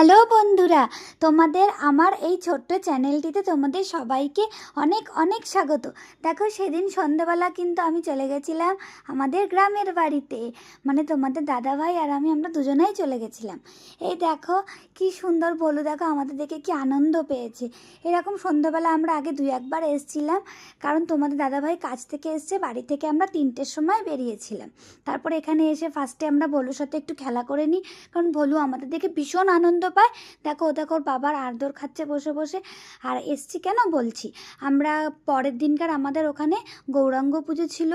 Hello বন্ধুরা, তোমাদের আমার এই ছোট্ট চ্যানেলটিতে তোমাদের সবাইকে অনেক অনেক স্বাগত। দেখো, সেদিন সন্ধ্যাবেলা কিন্তু আমি চলে গেছিলাম আমাদের গ্রামের বাড়িতে। মানে তোমাদের দাদাভাই আর আমরা দুজনেই চলে গেছিলাম। এই দেখো কি সুন্দর বলো, দেখো আমাদের দেখে কি আনন্দ পেয়েছে। এরকম সন্ধ্যাবেলা আমরা আগে দুই একবার এসেছিলাম, কারণ তোমাদের দাদাভাই কাজ থেকে এসছে, বাড়ি থেকে আমরা 3টের সময় বেরিয়েছিলাম। তারপরে এখানে এসে ফার্স্টে আমরা ভলুর সাথে একটু খেলা করে নিই, কারণ ভলু আমাদের দেখে ভীষণ আনন্দ পায়। দেখো ওর বাবার আদর খাচ্ছে বসে বসে। আর এসছি কেন বলছি, আমরা পরের দিনকার আমাদের ওখানে গৌরাঙ্গ পুজো ছিল।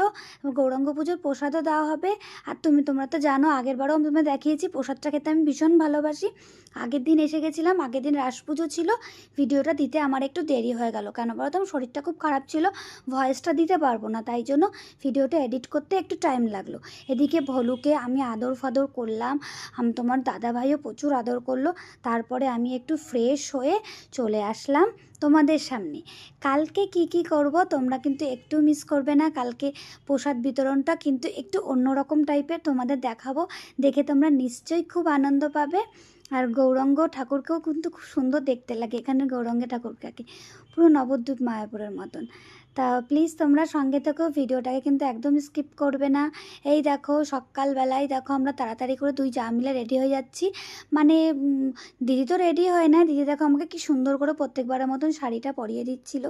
গৌরাঙ্গ পুজোর প্রসাদও দেওয়া হবে। আর তোমরা তো জানো, আগের বারও আমি তোমায় দেখিয়েছি, প্রসাদটা খেতে আমি ভীষণ ভালোবাসি। আগের দিন এসে গেছিলাম, আগের দিন রাস পুজো ছিল। ভিডিওটা দিতে আমার একটু দেরি হয়ে গেল, কেন বলো তো, আমার শরীরটা খুব খারাপ ছিল, ভয়েসটা দিতে পারবো না, তাই জন্য ভিডিওটা এডিট করতে একটু টাইম লাগলো। এদিকে ভলুকে আমি আদর ফাদর করলাম, তোমার দাদাভাইও প্রচুর আদর করলো। তারপরে আমি একটু ফ্রেশ হয়ে চলে আসলাম তোমাদের সামনে। কালকে কি করব তোমরা কিন্তু একটু মিস করবে না। কালকে প্রসাদ বিতরণটা কিন্তু একটু অন্যরকম টাইপের তোমাদের দেখাবো, দেখে তোমরা নিশ্চয়ই খুব আনন্দ পাবে। আর গৌরাঙ্গ ঠাকুরকেও কিন্তু খুব সুন্দর দেখতে লাগে, এখানে গৌরাঙ্গ ঠাকুরকে পুরো নবদ্বীপ মায়াপুরের মতন। তা প্লিজ তোমরা সঙ্গে থেকেও, ভিডিওটাকে কিন্তু একদম স্কিপ করবে না। এই দেখো সকালবেলায় দেখো আমরা তাড়াতাড়ি করে দুই যা মিলে রেডি হয়ে যাচ্ছি। মানে দিদি তো রেডি হয় না, দিদি দেখো আমাকে কি সুন্দর করে প্রত্যেকবারের মতন শাড়িটা পরিয়ে দিচ্ছিল।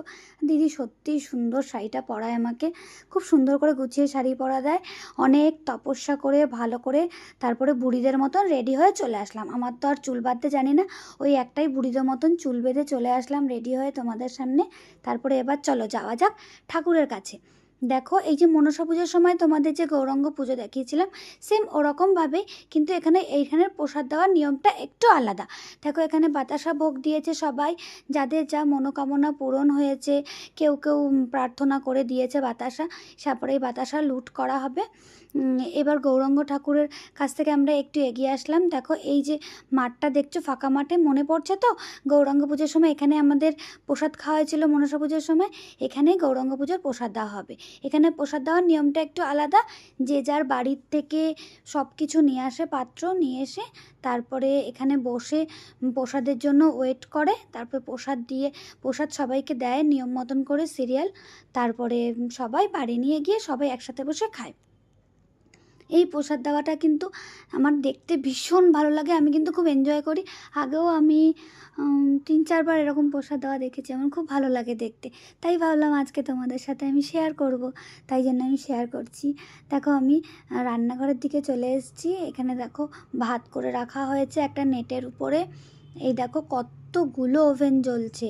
দিদি সত্যিই সুন্দর শাড়িটা পরায় আমাকে, খুব সুন্দর করে গুছিয়ে শাড়ি পরা দেয়। অনেক তপস্যা করে ভালো করে তারপরে বুড়িদের মতন রেডি হয়ে চলে আসলাম। আমার তো আর চুল বাঁধতে জানি না, ওই একটাই বুড়িদের মতন চুল বেঁধে চলে আসলাম রেডি হয়ে তোমাদের সামনে। তারপরে এবার চলো যাওয়া যাক ঠাকুরের কাছে। দেখো, এই যে মনসা পুজোর সময় তোমাদের যে গৌরাঙ্গ পুজো দেখিয়েছিলাম, সেম ওরকমভাবেই কিন্তু এইখানের প্রসাদ দেওয়ার নিয়মটা একটু আলাদা। দেখো এখানে বাতাসা ভোগ দিয়েছে সবাই, যাদের যা মনোকামনা পূরণ হয়েছে, কেউ কেউ প্রার্থনা করে দিয়েছে বাতাসা, তারপরে এই বাতাসা লুট করা হবে। এবার গৌরাঙ্গ ঠাকুরের কাছ থেকে আমরা একটু এগিয়ে আসলাম। দেখো এই যে মাঠটা দেখছো, ফাঁকা মাঠে, মনে পড়ছে তো গৌরাঙ্গ পুজোর সময় এখানে আমাদের প্রসাদ খাওয়া হয়েছিল। মনসা পুজোর সময় এখানেই গৌরাঙ্গ পুজোর প্রসাদ দেওয়া হবে। এখানে প্রসাদ দেওয়ার নিয়মটা একটু আলাদা, যে যার বাড়ির থেকে সব কিছু নিয়ে আসে, পাত্র নিয়ে এসে তারপরে এখানে বসে প্রসাদের জন্য ওয়েট করে, তারপরে প্রসাদ সবাইকে দেয় নিয়ম মতন করে সিরিয়াল, তারপরে সবাই বাড়ি নিয়ে গিয়ে সবাই একসাথে বসে খায়। এই প্রসাদ দেওয়াটা কিন্তু আমার দেখতে ভীষণ ভালো লাগে, আমি কিন্তু খুব এনজয় করি। আগেও আমি 3-4বার এরকম প্রসাদ দেওয়া দেখেছি, আমার খুব ভালো লাগে দেখতে। তাই ভাবলাম আজকে তোমাদের সাথে আমি শেয়ার করব, তাই জন্য আমি শেয়ার করছি। দেখো আমি রান্নাঘরের দিকে চলে এসেছি। এখানে দেখো ভাত করে রাখা হয়েছে একটা নেটের উপরে। এই দেখো কতগুলো ওভেন জ্বলছে,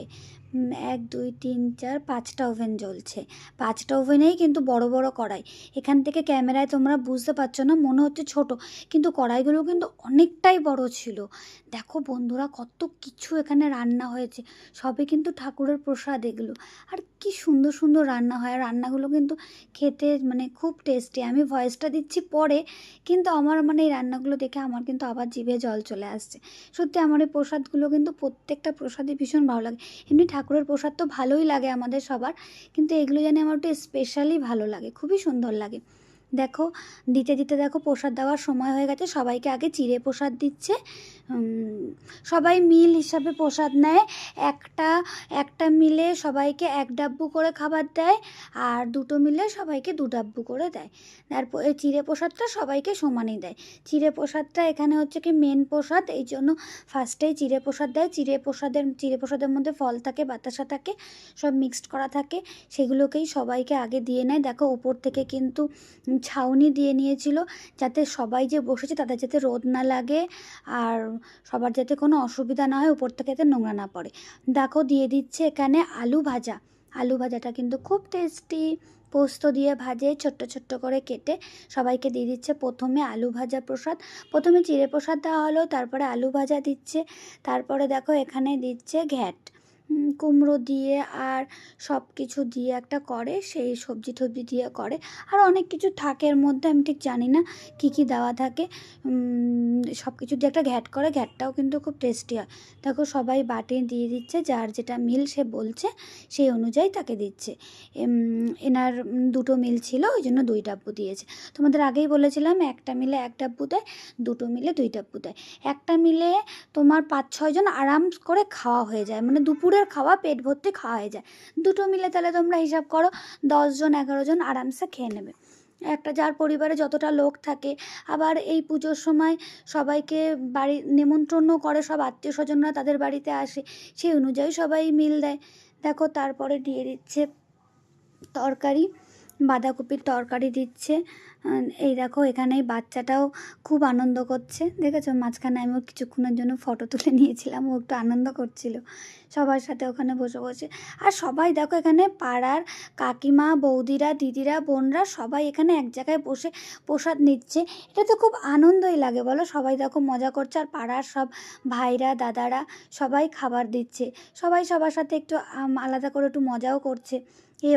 1 2 3 4 5টা ওভেন জ্বলছে। 5টা ওভেনেই কিন্তু বড় বড় কড়াই। এখান থেকে ক্যামেরায় তোমরা বুঝতে পারছো না, মনে হচ্ছে ছোট, কিন্তু কড়াইগুলো কিন্তু অনেকটাই বড় ছিল। দেখো বন্ধুরা, কত কিছু এখানে রান্না হয়েছে, সবই কিন্তু ঠাকুরের প্রসাদ এগুলো। আর কি সুন্দর সুন্দর রান্না হয়, আর রান্নাগুলো কিন্তু খেতে মানে খুব টেস্টি। আমি ভয়েসটা দিচ্ছি পরে, কিন্তু আমার মানে এই রান্নাগুলো দেখে আমার কিন্তু আবার জিভে জল চলে আসছে। সত্যি আমার এই প্রসাদগুলো কিন্তু প্রত্যেকটা প্রসাদই ভীষণ ভালো লাগে। এমনি ঠাকুরের প্রসাদ তো ভালোই লাগে আমাদের সবার, কিন্তু এগুলো জানি আমার একটু স্পেশালি ভালো লাগে, খুবই সুন্দর লাগে। দেখো দিতে দিতে দেখো প্রসাদ দেওয়ার সময় হয়ে গেছে, সবাইকে আগে চিড়ে প্রসাদ দিচ্ছে। সবাই মিল হিসাবে প্রসাদ নেয়। একটা একটা মিলে সবাইকে 1 ডাব্বু করে খাবার দেয়, আর 2টো মিলে সবাইকে 2 ডাব্বু করে দেয়। তারপর এই চিড়ে প্রসাদটা সবাইকে সমানই দেয়। চিড়ে প্রসাদটা এখানে হচ্ছে কি মেন প্রসাদ, এই জন্য ফার্স্টেই চিড়ে প্রসাদ দেয়। চিড়ে প্রসাদের মধ্যে ফল থাকে, বাতাসা থাকে, সব মিক্সড করা থাকে, সেগুলোকেই সবাইকে আগে দিয়ে নেয়। দেখো উপর থেকে কিন্তু ছাউনি দিয়ে নিয়েছিল, যাতে সবাই যে বসেছে তাদের যাতে রোদ না লাগে, আর সবার যাতে কোনো অসুবিধা না হয়, উপর থেকে যাতে নোংরা না পড়ে। দেখো দিয়ে দিচ্ছে এখানে আলু ভাজা। আলু ভাজাটা কিন্তু খুব টেস্টি, পোস্ত দিয়ে ভাজে ছোট্ট ছোট্ট করে কেটে সবাইকে দিয়ে দিচ্ছে। প্রথমে আলু ভাজা প্রসাদ, প্রথমে চিড়ে প্রসাদ দেওয়া হলো, তারপরে আলু ভাজা দিচ্ছে, তারপরে দেখো এখানে দিচ্ছে ঘ্যাট। কুমড়ো দিয়ে আর সব কিছু দিয়ে একটা করে, সেই সবজি টবজি দিয়ে করে, আর অনেক কিছু থাকে এর মধ্যে, আমি ঠিক জানি না কী কী দেওয়া থাকে। সব কিছু দিয়ে একটা ঘ্যাট করে, ঘ্যাটটাও কিন্তু খুব টেস্টি হয়। দেখো সবাই বাটি দিয়ে দিচ্ছে, যার যেটা মিল সে বলছে সেই অনুযায়ী তাকে দিচ্ছে। এনার 2টো মিল ছিল, ওই জন্য 2 ডাব্বু দিয়েছে। তোমাদের আগেই বলেছিলাম একটা মিলে 1 ডাব্বু দেয়, 2টো মিলে 2 ডাব্বু দেয়। একটা মিলে তোমার 5-6 জন আরাম করে খাওয়া হয়ে যায়, মানে দুপুরের খাওয়া পেট ভর্তি খাওয়া হয়ে যায়। 2টো মিলে তাহলে তোমরা হিসাব করো 10 জন 11 জন আরামসে খেয়ে নেবে, একটা যার পরিবারে যতটা লোক থাকে। আবার এই পুজোর সময় সবাইকে বাড়ি নেমন্ত্রণ করে, সব আত্মীয় স্বজনরা তাদের বাড়িতে আসে, সেই অনুযায়ী সবাই মিল দেয়। দেখো তারপরে দিয়ে দিচ্ছে তরকারি, বাঁধাকপির তরকারি দিচ্ছে। এই দেখো এখানে এই বাচ্চাটাও খুব আনন্দ করছে, দেখেছো? মাঝখানে আমি ওর কিছুক্ষণের জন্য ফটো তুলে নিয়েছিলাম, ও একটু আনন্দ করছিল সবার সাথে ওখানে বসে বসে। আর সবাই দেখো এখানে পাড়ার কাকিমা, বৌদিরা, দিদিরা, বোনরা সবাই এখানে এক জায়গায় বসে প্রসাদ নিচ্ছে। এটা তো খুব আনন্দই লাগে বলো, সবাই দেখো মজা করছে, আর পাড়ার সব ভাইরা, দাদারা সবাই খাবার দিচ্ছে, সবাই সবার সাথে একটু আলাদা করে একটু মজাও করছে।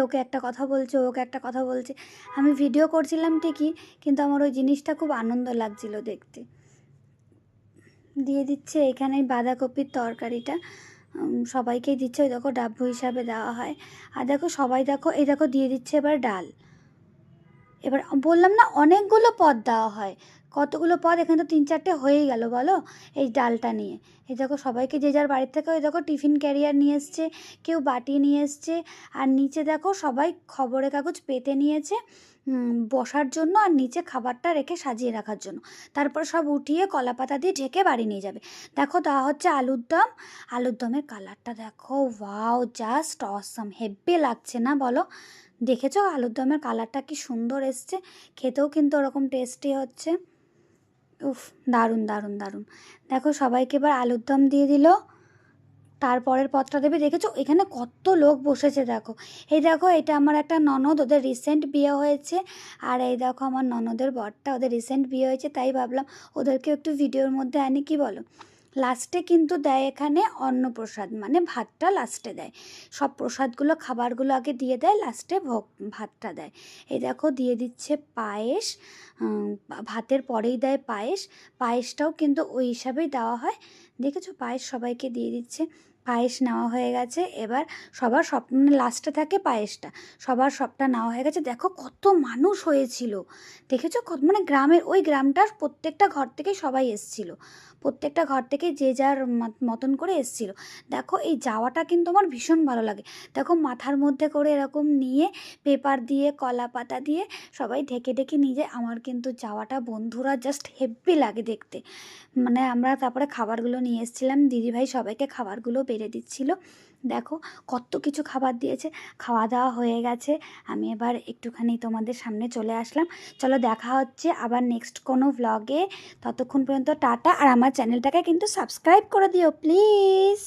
ওকে একটা কথা বলছে, ওকে একটা কথা বলছে। আমি ভিডিও করছিলাম ঠিকই, কিন্তু আমার ওই জিনিসটা খুব আনন্দ লাগছিল দেখতে। দিয়ে দিচ্ছে এখানে বাঁধাকপির তরকারিটা, সবাইকেই দিচ্ছে, ওই দেখো ডাব্বু হিসাবে দেওয়া হয়। আর দেখো সবাই দেখো, এই দেখো দিয়ে দিচ্ছে এবার ডাল। এবার বললাম না অনেকগুলো পদ দেওয়া হয়, কতগুলো পদ, এখানে তো 3-4টে হয়েই গেল বলো এই ডালটা নিয়ে। এই দেখো সবাইকে যে যার বাড়ির থেকে ওই দেখো টিফিন ক্যারিয়ার নিয়ে এসছে, কেউ বাটি নিয়ে এসছে, আর নিচে দেখো সবাই খবরের কাগজ পেতে নিয়েছে বসার জন্য, আর নিচে খাবারটা রেখে সাজিয়ে রাখার জন্য। তারপর সব উঠিয়ে কলা পাতা দিয়ে ঢেকে বাড়ি নিয়ে যাবে। দেখো দেওয়া হচ্ছে আলুর দম, আলুর দমের কালারটা দেখো, ওয়াও জাস্ট অসাম, হেব্বি লাগছে না বলো? দেখেছো আলুর দমের কালারটা কি সুন্দর এসছে, খেতেও কিন্তু ওরকম টেস্টি হচ্ছে। উফ, দারুণ দারুণ দারুণ। দেখো সবাইকে এবার আলুর দম দিয়ে দিল, তারপরের পদটা দেবে। দেখেছো এখানে কত লোক বসেছে দেখো। এই দেখো এটা আমার একটা ননদ, ওদের রিসেন্ট বিয়ে হয়েছে, আর এই দেখো আমার ননদের বরটা, ওদের রিসেন্ট বিয়ে হয়েছে, তাই ভাবলাম ওদেরকে একটু ভিডিওর মধ্যে আনি, কি বলো? লাস্টে কিন্তু দেয় এখানে অন্নপ্রসাদ, মানে ভাতটা লাস্টে দেয়। সব প্রসাদগুলো খাবারগুলো আগে দিয়ে দেয়, লাস্টে ভাতটা দেয়। এই দেখো দিয়ে দিচ্ছে পায়েস, ভাতের পরেই দেয় পায়েস। পায়েসটাও কিন্তু ওই হিসাবেই দেওয়া হয়, দেখেছো? পায়েস সবাইকে দিয়ে দিচ্ছে। পায়েস নেওয়া হয়ে গেছে, এবার সবার সব মানে লাস্টে থাকে পায়েসটা, সবার সবটা নেওয়া হয়ে গেছে। দেখো কত মানুষ হয়েছিল, দেখেছো? কত মানে গ্রামের, ওই গ্রামটার প্রত্যেকটা ঘর থেকে সবাই এসছিল, প্রত্যেকটা ঘর থেকে যে যার মতন করে এসছিল। দেখো এই যাওয়াটা কিন্তু আমার ভীষণ ভালো লাগে। দেখো মাথার মধ্যে করে এরকম নিয়ে পেপার দিয়ে কলা পাতা দিয়ে সবাই ঢেকে ঢেকে নিয়ে যায়, আমার কিন্তু যাওয়াটা বন্ধুরা জাস্ট হেব্বি লাগে দেখতে। মানে আমরা তারপরে খাবারগুলো নিয়ে এসেছিলাম, দিদিভাই সবাইকে খাবারগুলো বেড়ে দিচ্ছিল। দেখো কত কিছু খাবার দিয়েছে, খাওয়া দাওয়া হয়ে গেছে। আমি এবার একটুখানি তোমাদের সামনে চলে আসলাম। চলো দেখা হচ্ছে আবার নেক্সট কোনো ভ্লগে, ততক্ষণ পর্যন্ত টাটা। আর আমার চ্যানেলটাকে কিন্তু সাবস্ক্রাইব করে দিও প্লিজ।